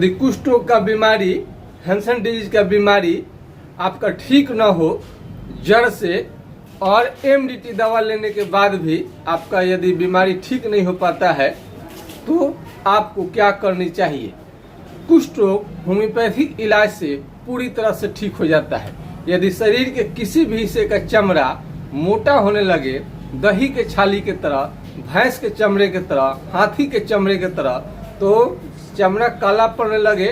यदि कुष्ठ रोग का बीमारी, हैंसन डिजीज का बीमारी आपका ठीक न हो जड़ से, और एमडीटी दवा लेने के बाद भी आपका यदि बीमारी ठीक नहीं हो पाता है, तो आपको क्या करनी चाहिए। कुष्ठ रोग होम्योपैथिक इलाज से पूरी तरह से ठीक हो जाता है। यदि शरीर के किसी भी हिस्से का चमड़ा मोटा होने लगे, दही के छाली के तरह, भैंस के चमड़े के तरह, हाथी के चमड़े के तरह, तो चमड़ा काला पड़ने लगे,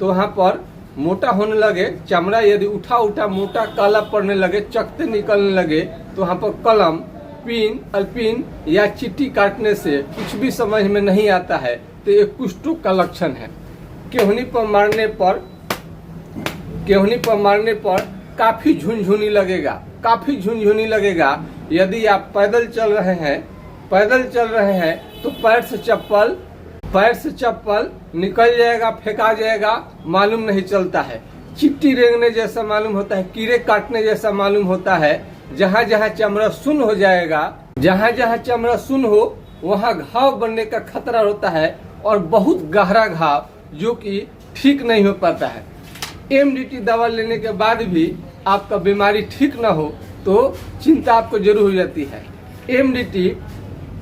तो वहाँ पर मोटा होने लगे, चमड़ा यदि उठा उठा मोटा काला पड़ने लगे, चकते निकलने लगे, तो वहाँ पर कलम, पिन, अल्पिन या चिट्टी काटने से कुछ भी समझ में नहीं आता है, तो ये कुष्ठ रोग का लक्षण है। केहनी पर मारने पर काफी झुनझुनी लगेगा। यदि आप पैदल चल रहे हैं तो पैर से चप्पल निकल जाएगा, फेंका जाएगा, मालूम नहीं चलता है। चिट्टी रेंगने जैसा मालूम होता है, कीड़े काटने जैसा मालूम होता है। जहाँ जहाँ चमड़ा सुन्न हो जाएगा, वहाँ घाव बनने का खतरा होता है, और बहुत गहरा घाव जो कि ठीक नहीं हो पाता है। एमडीटी दवा लेने के बाद भी आपका बीमारी ठीक न हो तो चिंता आपको जरूर हो जाती है। एमडीटी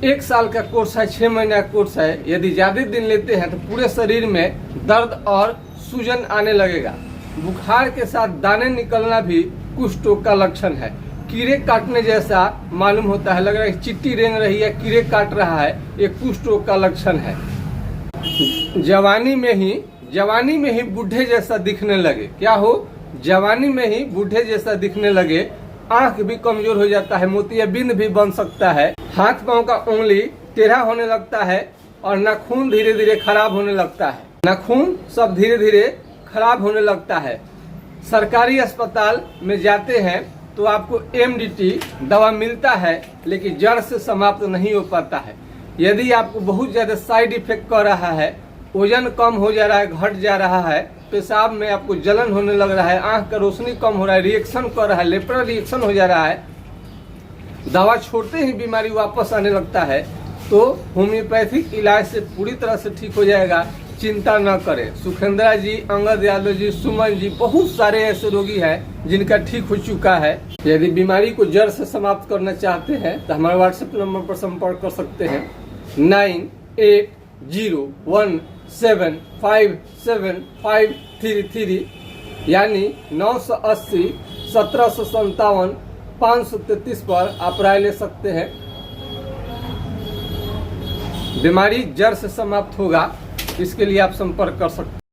1 साल का कोर्स है, 6 महीने का कोर्स है। यदि ज्यादा दिन लेते हैं तो पूरे शरीर में दर्द और सूजन आने लगेगा। बुखार के साथ दाने निकलना भी कुष्ठ रोग का लक्षण है। कीड़े काटने जैसा मालूम होता है, लग रहा है चिट्टी रेंग रही है, कीड़े काट रहा है, ये कुष्ठ रोग का लक्षण है। जवानी में ही बूढ़े जैसा दिखने लगे। क्या हो? जवानी में ही बूढ़े जैसा दिखने लगे। आंख भी कमजोर हो जाता है, मोतियाबिंद भी बन सकता है। हाथ पांव का उंगली टेढ़ा होने लगता है, और नाखून धीरे धीरे खराब होने लगता है। नाखून सब धीरे धीरे खराब होने लगता है। सरकारी अस्पताल में जाते हैं तो आपको एमडीटी दवा मिलता है, लेकिन जड़ से समाप्त नहीं हो पाता है। यदि आपको बहुत ज्यादा साइड इफेक्ट कर रहा है, वजन कम हो जा रहा है, घट जा रहा है, पेशाब में आपको जलन होने लग रहा है, आंख का रोशनी कम हो रहा है, रिएक्शन कर रहा है, लेप्रा रिएक्शन हो जा रहा है, दवा छोड़ते ही बीमारी वापस आने लगता है, तो होम्योपैथिक इलाज से पूरी तरह से ठीक हो जाएगा। चिंता न करें। सुखेंद्रा जी, अंगद यादव जी, सुमन जी, बहुत सारे ऐसे रोगी हैं जिनका ठीक हो चुका है। यदि बीमारी को जड़ से समाप्त करना चाहते हैं तो हमारे व्हाट्सएप नंबर पर संपर्क कर सकते हैं 9801757533, यानी 980 1757 533 पर आप राय ले सकते हैं। बीमारी जड़ से समाप्त होगा, इसके लिए आप संपर्क कर सकते हैं।